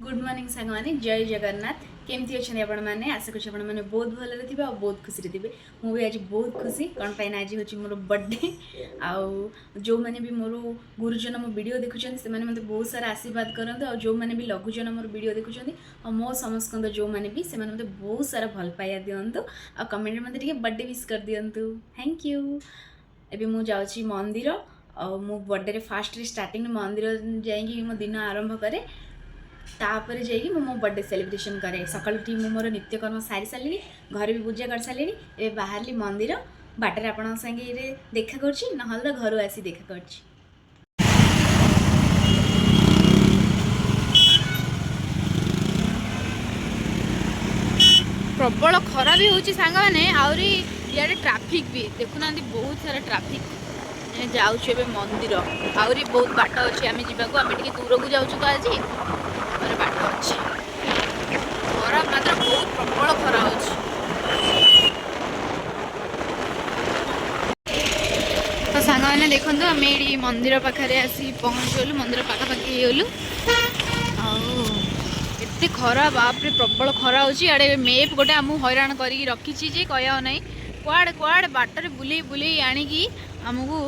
Good morning सांग मैंने जय जगन्नाथ केमती अच्छे आपण मैंने आशा करें आपण मैंने बहुत भल थे और बहुत खुशी थे मुझे आज बहुत खुशी कौन पाई आज हूँ मोर बर्थडे आउ जो मैंने भी मोर गुरुजन मो वीडियो देखुं से मैंने बहुत सारा आशीर्वाद करते और जो मैंने भी लघुजन मोर वीडियो देखुं और मो समस्त जो मैंने भी से मैंने बहुत सारा भल पाया दिंतु आ कमेंट मत बर्थडे विश कर दिंतु थैंक यू एबे मु जाऊँगी मंदिर और मो बर्थडे फास्ट स्टार्टिंग मंदिर जाइए मो दिन आरंभ करे तापर जाइए मो बर्थडे सेलिब्रेशन करे सकाल उठी मोर नित्यकर्म सारी सारे घर भी पूजा कर सारे ए बाहरली मंदिर बाटर आपण संगे देखा करछि नहले घर आसी देखा करछि। प्रबल खरा भी होची सांग माने आउरी यारे ट्रैफिक भी देखुना बहुत सारा ट्रैफिक जाऊँ ए मंदिर आउरी बहुत बाट अच्छे आम जावाक आम टे दूर को जाऊँ तो आज बाट अच्छे खरा मात्र बहुत प्रबल खरा होची तो सांग मैंने देखो आम ये मंदिर पाखे आसी पहुँचगलु मंदिर पाखापाखि गलु एते खरा बापरे प्रबल खरा होची आड़े मेप गोटे आमु हैरान करी रखी कह ना कुआड़े कुआड़े बाटर बुले बुले आणिकी आमको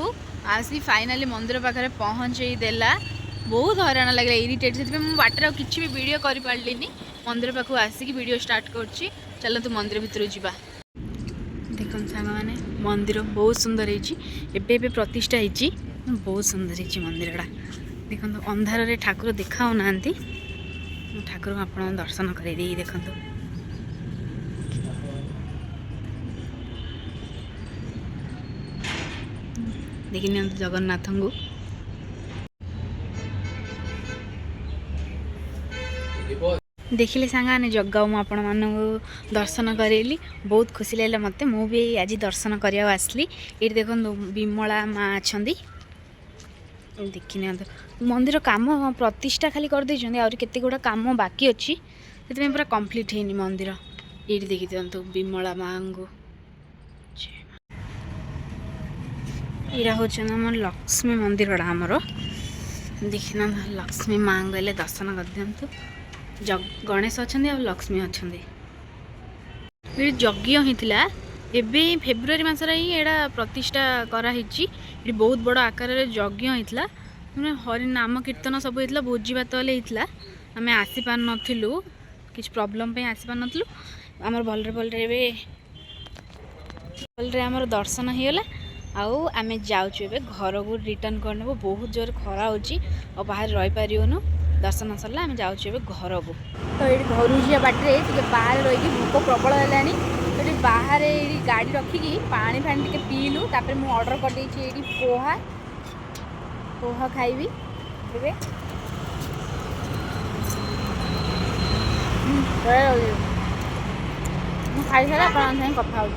आसी फाइनाली मंदिर पाखे पहुँचे देला बहुत हैरान लगे इरिटेट से बाटर किसी भी वीडियो कर पार्लिनी मंदिर पाखु आसिक वीडियो स्टार्ट कर चलो तू मंदिर भितर जावा देख सांग मैंने मंदिर बहुत सुंदर है प्रतिष्ठा होती बहुत सुंदर है मंदिरटा देखो अंधार ठाकुर देखा ना ठाकुर आप दर्शन कर देखो देखिए जगन्नाथ को देखिले सांगाने जगह मुझे मान दर्शन करेली बहुत खुशी लगे मत मुझे आज दर्शन करने आसली ये देखो विमला माँ अच्छा देखने मंदिर काम प्रतिष्ठा खाली कर केते गुड़ा काम बाकी अच्छी से पूरा कंप्लीट है मंदिर ये देखी दिखाँ विमला माँ को यहाँ हूँ लक्ष्मी मंदिर आमर देखना लक्ष्मी माँ गले दर्शन कर दिंतु गणेश अच्छा और लक्ष्मी अच्छा यज्ञ होता एबे फेब्रुआरी मसर ही यहाँ प्रतिष्ठा कराई बहुत बड़ आकार यज्ञ होता मैंने हरि नाम कीर्तन सब होता भोजी भात होता आम आसी पार नथिलु किछ प्रॉब्लम पे आसी पार नथिलु आमर भलरे भलरे आमर दर्शन होगला आउ आम जाऊँ ए घर को रिटर्न करने बहुत जोर खरा हो बाहर रही पारूनु दर्शन सरला आम जाऊँ ए घर को तो ये घर जा बाटे बाहर रही भोक प्रबल है बाहर गाड़ी रखिकी पानी फानी टे पीलु तापर मुझे ऑर्डर कर देती पोहा पोहा खाइबी ए खाई सारे आप कथा हो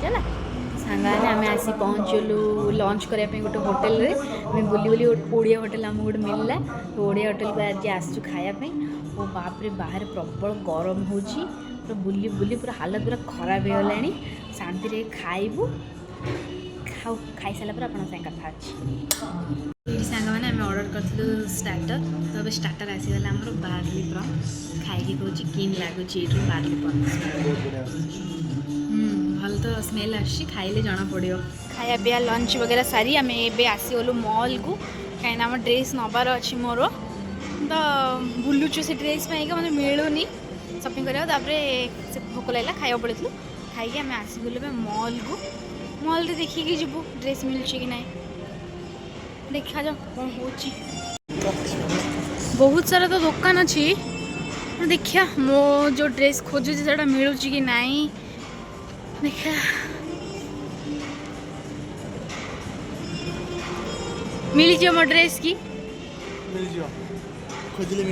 सांगाने आम आसी पहुँचलु लंच करने गोटे होटेल रे आम बुली बुली ओडिया होटेल आम गोटे मिलला तो ओडिया होटेल को आज आसु खायापी और बापरे बाहर प्रबल गरम हो बुली बुली पूरा हालत पूरा खराब हो गला शांति खाइबू खाऊ खाई सारा पर आप कथा अच्छी सांग मैंने आम ऑर्डर करूँ स्टार्टर तो अब स्टार्टर आसीगला आमर बार्ली प्रॉन खाई कौन किन लगुच बार्ली प्रॉन भल तो स्मेल आसी खाइले जना पड़ो खाया पिया लंच वगैरह सारी आम ए आसीगलु मॉल को कहीं आम ड्रेस नबार अच्छी मोर तो बुलुचु से ड्रेस मतलब मिलूनी शॉपिंग करा से भोक लगे खाया पड़े खाई आम आसीगलु मॉल को मॉल रे देखिए जीवु ड्रेस मिलूँ कि ना देखा जाओ कौन हो बहुत सारा तो दुकान अच्छी देखिया मो जो ड्रेस खोजुची से मिलूँ कि नाई देखा मिल जाओ मो ड्रेस की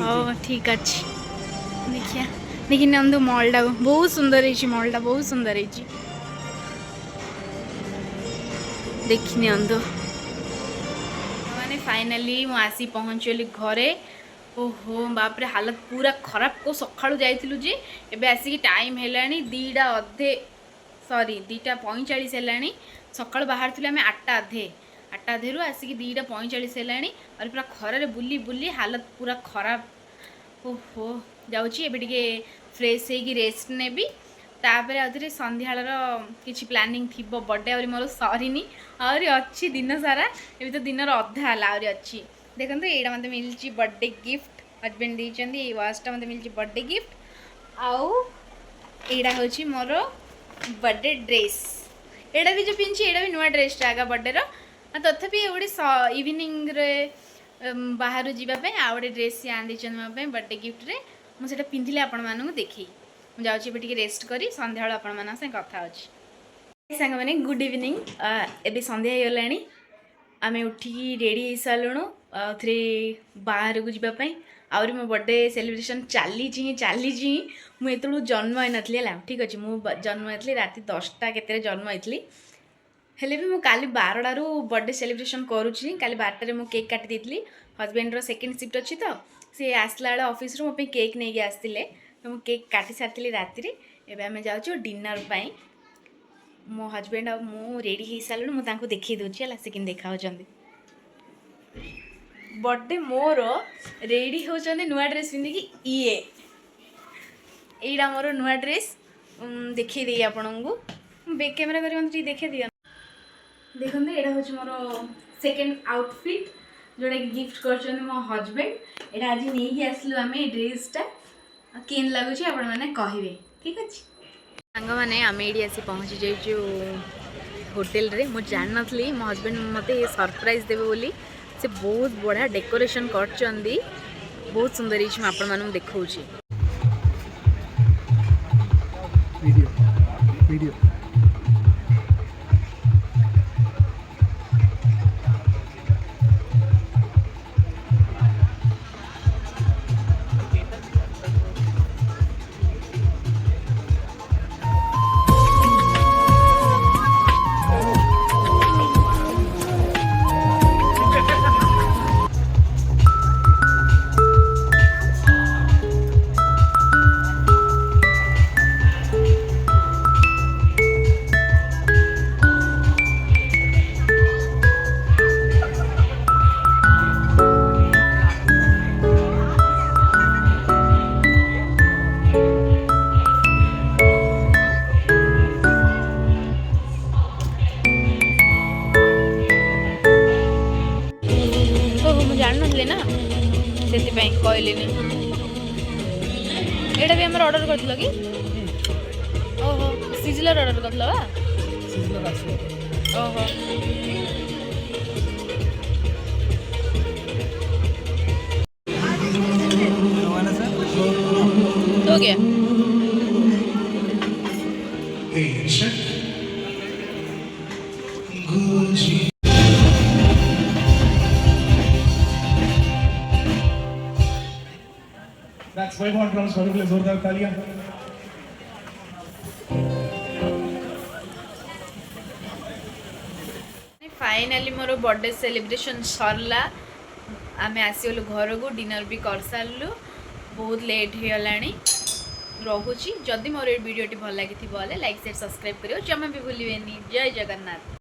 हाँ ठीक अच्छे देखिया देखिए नंदु मॉलटा बहुत सुंदर है मॉलटा बहुत सुंदर है देखने अंदु मैंने फाइनाली मु आसी पहुँचली घरे ओहो बापरे हालत पूरा खराब को सकाळु जाइथिलु जे एबे आसिक टाइम हेलानी 2टा अधे सॉरी 2:45 हेलानी सकाळु बाहर थिले आमे 8टा अधे 8टा अधेरु आसिक 2:45 हेलानी और पूरा खरारे बुली बुली हालत पूरा खराब ओहो जाऊँगी एबे टिके फ्रेश होगी रेस्ट नेबी तापर आउे संध्यार किसी प्लानिंग थी बर्थडे आहरी मोर सरीनी आहरी अच्छी दिन सारा ये तो दिन अधा है आहरी अच्छी देखो यहाँ मत मिली बर्थडे गिफ्ट हजबैंड देती वाचटा मत मिली बर्थडे गिफ्ट आउ यहाँ हूँ मोर बर्थडे ड्रेस एटा भी जो पिंची एटा भी नुआ ड्रेसटा आगा बर्थडे तथापि गोटे इवनिंग बाहर जावाई आउ गोटे ड्रेस आनी बर्थडे गिफ्ट रे मुझे पिंधिले आपण मानू देखी मुझे टे रेस्ट करी संध्या आपण मान कथा अच्छी सांग मैंने गुड इवनिंग एबे संध्या होगला आम उठिकी रेडी हो सारूँ थे बाहर को जीवाई आहरी मो बर्थडे सेलिब्रेशन चली मुझे जन्म होई नथली है ठीक अच्छे मुझे जन्म होती राति 10टा केते जन्म होती हेले भी मुझे काली 12टारू बर्थडे सेलिब्रेशन करुँची काली 12टारे मु केक काटी देती हजबैंड सेकेंड शिफ्ट अच्छी तो सी आसला बेले ऑफिस मो केक नहीं आसते तो मुझे केक काटी सारी राति एवं आम जाऊँ डिनर पाई मो हजबैंड आ मु रेडी हो सारूँ मुझे देखी दूसरी है से कि देखा बर्थडे मोर रेडी होचंदी नुआ ड्रेस पिंधिकी ये एटा मोर नुआ ड्रेस देखी दे आपण को बैक कैमेरा कर देखी दिया देखते यहाँ हूँ मोर सेकेंड आउटफिट जोटा कि गिफ्ट कर मो हजबैंड यहाँ आज नहीं आसलु आम ड्रेसटा केन लगुच आपण मैंने कहे ठीक अच्छे सांग मैंने आम ये आसी पहुँची जाइए होटेल रे मु जान नी मो हजबैंड मत सरप्राइज देवे बोली से बहुत बढ़िया डेकोरेशन कर बहुत सुंदर ही आपण मानू देखा वीडियो वीडियो जान ना से कहली एटा भी आम ऑर्डर कर कि ओहो सिजलर ऑर्डर कर ओहो तो क्या That's 500 drums for the जोरदार तालियां फाइनाली मोर बर्थडे सेलिब्रेशन सरला आम आसगलु घर को डिनर भी कर सारू बहुत लेट हो गला रोची जदि मोर वीडियो भल लगी लाइक शेयर सब्सक्राइब करियो जमा भी भूलिए जय जगन्नाथ।